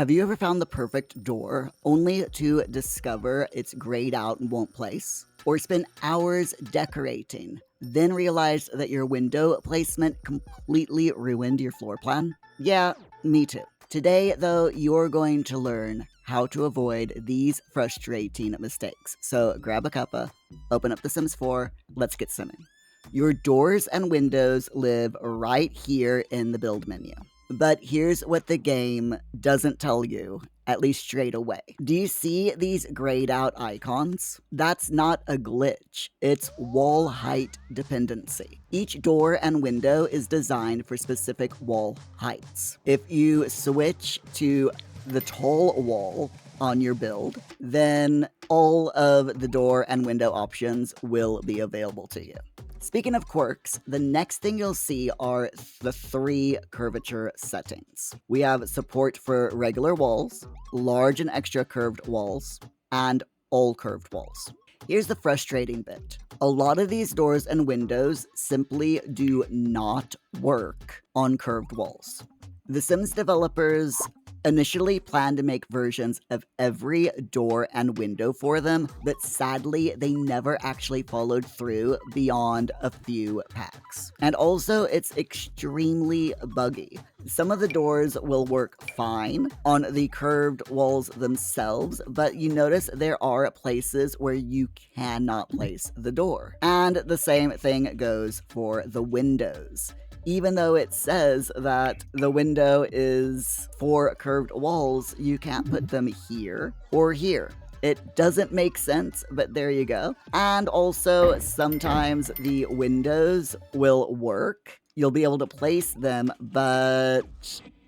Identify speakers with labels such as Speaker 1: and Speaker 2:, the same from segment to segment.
Speaker 1: Have you ever found the perfect door only to discover it's grayed out and won't place? Or spend hours decorating, then realize that your window placement completely ruined your floor plan? Yeah, me too. Today, though, you're going to learn how to avoid these frustrating mistakes. So grab a cuppa, open up The Sims 4, let's get simming. Your doors and windows live right here in the build menu. But here's what the game doesn't tell you, at least straight away. Do you see these grayed out icons? That's not a glitch, it's wall height dependency. Each door and window is designed for specific wall heights. If you switch to the tall wall on your build, then all of the door and window options will be available to you. Speaking of quirks, the next thing you'll see are the 3 curvature settings. We have support for regular walls, large and extra curved walls, and all curved walls. Here's the frustrating bit. A lot of these doors and windows simply do not work on curved walls. The Sims developers initially planned to make versions of every door and window for them, but sadly, they never actually followed through beyond a few packs. And also, it's extremely buggy. Some of the doors will work fine on the curved walls themselves, but you notice there are places where you cannot place the door. And the same thing goes for the windows. Even though it says that the window is for curved walls, you can't put them here or here. It doesn't make sense, but there you go. And also, sometimes the windows will work. You'll be able to place them, but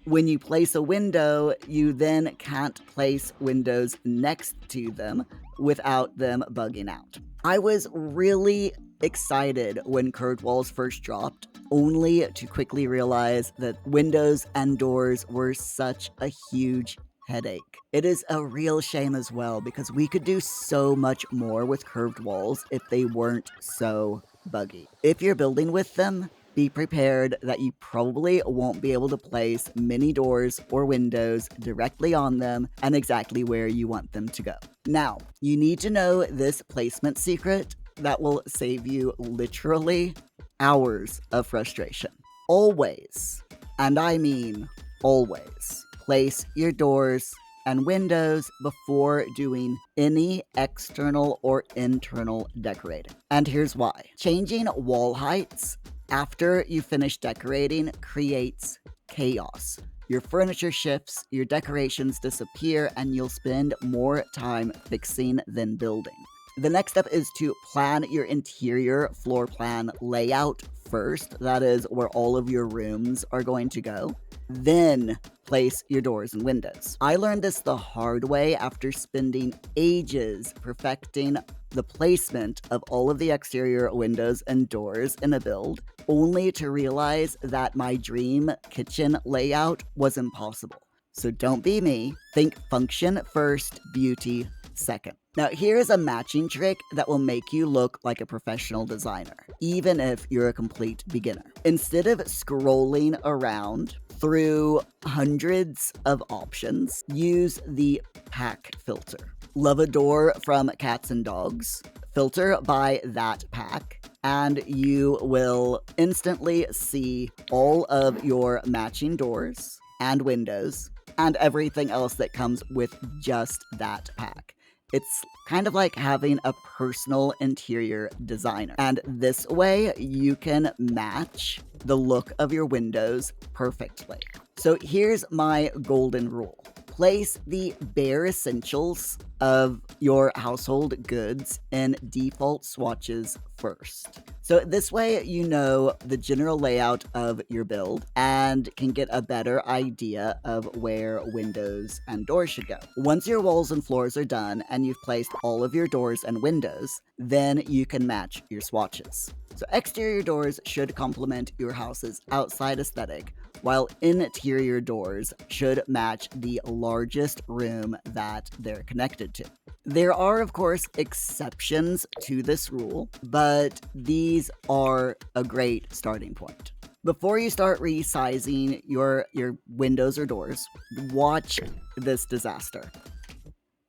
Speaker 1: when you place a window, you then can't place windows next to them without them bugging out. I was really excited when curved walls first dropped, only to quickly realize that windows and doors were such a huge headache. It is a real shame as well, because we could do so much more with curved walls if they weren't so buggy. If you're building with them, be prepared that you probably won't be able to place many doors or windows directly on them and exactly where you want them to go. Now, you need to know this placement secret that will save you literally hours of frustration. Always, and I mean always, place your doors and windows before doing any external or internal decorating. And here's why. Changing wall heights after you finish decorating creates chaos. Your furniture shifts, your decorations disappear, and you'll spend more time fixing than building. The next step is to plan your interior floor plan layout first, that is where all of your rooms are going to go. Then place your doors and windows. I learned this the hard way after spending ages perfecting the placement of all of the exterior windows and doors in a build, only to realize that my dream kitchen layout was impossible. So don't be me. Think function first, beauty second. Now, here's a matching trick that will make you look like a professional designer, even if you're a complete beginner. Instead of scrolling around through hundreds of options, use the pack filter. Love a door from Cats and Dogs? Filter by that pack, and you will instantly see all of your matching doors and windows and everything else that comes with just that pack. It's kind of like having a personal interior designer. And this way, you can match the look of your windows perfectly. So here's my golden rule. Place the bare essentials of your household goods in default swatches first. So this way you know the general layout of your build and can get a better idea of where windows and doors should go. Once your walls and floors are done and you've placed all of your doors and windows, then you can match your swatches. So exterior doors should complement your house's outside aesthetic, while interior doors should match the largest room that they're connected to. There are, of course, exceptions to this rule, but these are a great starting point. Before you start resizing your windows or doors, watch this disaster.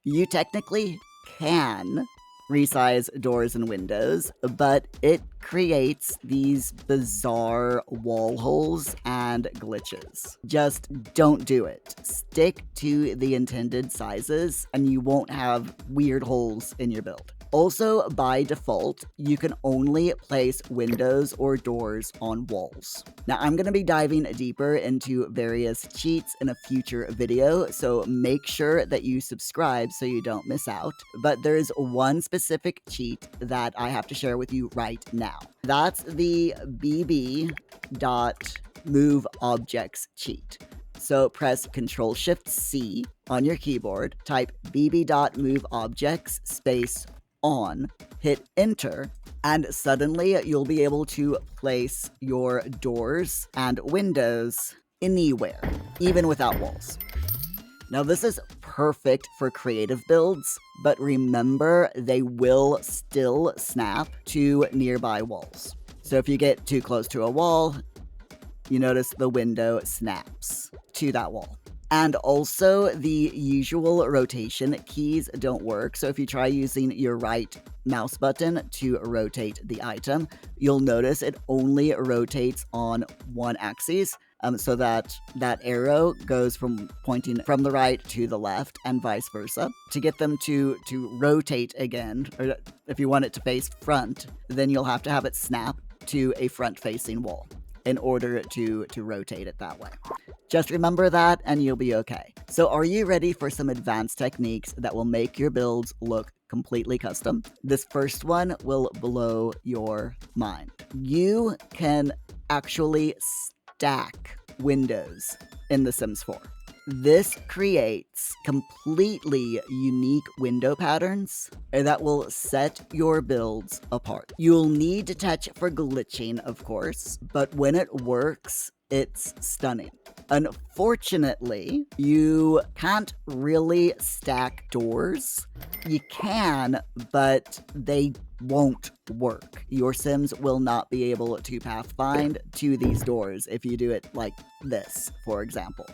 Speaker 1: You technically can resize doors and windows, but it creates these bizarre wall holes and glitches. Just don't do it. Stick to the intended sizes and you won't have weird holes in your build. Also, by default, you can only place windows or doors on walls. Now, I'm going to be diving deeper into various cheats in a future video, so make sure that you subscribe so you don't miss out. But there's one specific cheat that I have to share with you right now. That's the bb.moveobjects cheat. So press Ctrl-Shift-C on your keyboard, type bb.moveobjects space on, hit enter, and suddenly you'll be able to place your doors and windows anywhere, even without walls. Now this is perfect for creative builds, but remember they will still snap to nearby walls. So if you get too close to a wall, you notice the window snaps to that wall. And also, the usual rotation keys don't work, so if you try using your right mouse button to rotate the item, you'll notice it only rotates on one axis, so that arrow goes from pointing from the right to the left and vice versa. To get them to rotate again, or if you want it to face front, then you'll have to have it snap to a front-facing wall in order to rotate it that way. Just remember that and you'll be okay. So are you ready for some advanced techniques that will make your builds look completely custom? This first one will blow your mind. You can actually stack windows in The Sims 4. This creates completely unique window patterns that will set your builds apart. You'll need to touch for glitching, of course, but when it works, it's stunning. Unfortunately, you can't really stack doors. You can, but they won't work. Your Sims will not be able to pathfind to these doors if you do it like this, for example.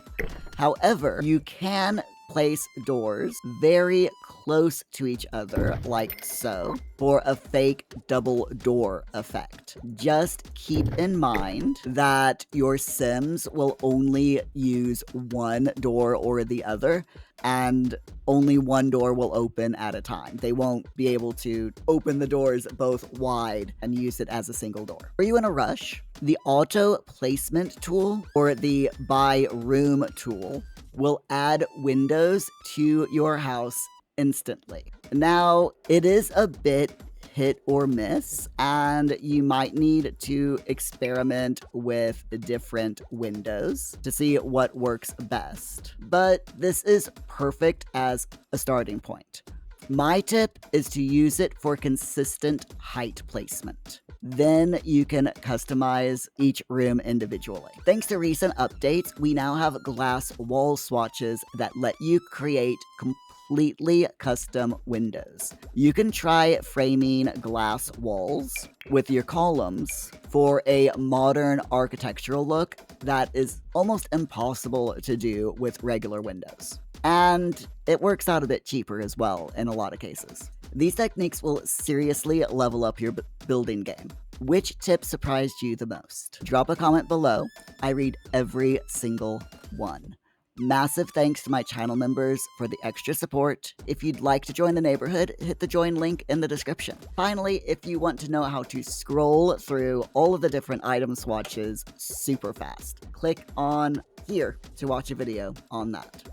Speaker 1: However, you can place doors very close to each other, like so, for a fake double door effect. Just keep in mind that your Sims will only use one door or the other, and only one door will open at a time. They won't be able to open the doors both wide and use it as a single door. Are you in a rush? The auto placement tool or the by room tool will add windows to your house instantly. Now, it is a bit hit or miss, and you might need to experiment with different windows to see what works best. But this is perfect as a starting point. My tip is to use it for consistent height placement. Then you can customize each room individually. Thanks to recent updates, we now have glass wall swatches that let you create completely custom windows. You can try framing glass walls with your columns for a modern architectural look that is almost impossible to do with regular windows. And it works out a bit cheaper as well in a lot of cases. These techniques will seriously level up your building game. Which tip surprised you the most? Drop a comment below. I read every single one. Massive thanks to my channel members for the extra support. If you'd like to join the neighborhood, hit the join link in the description. Finally, if you want to know how to scroll through all of the different item swatches super fast, click on here to watch a video on that.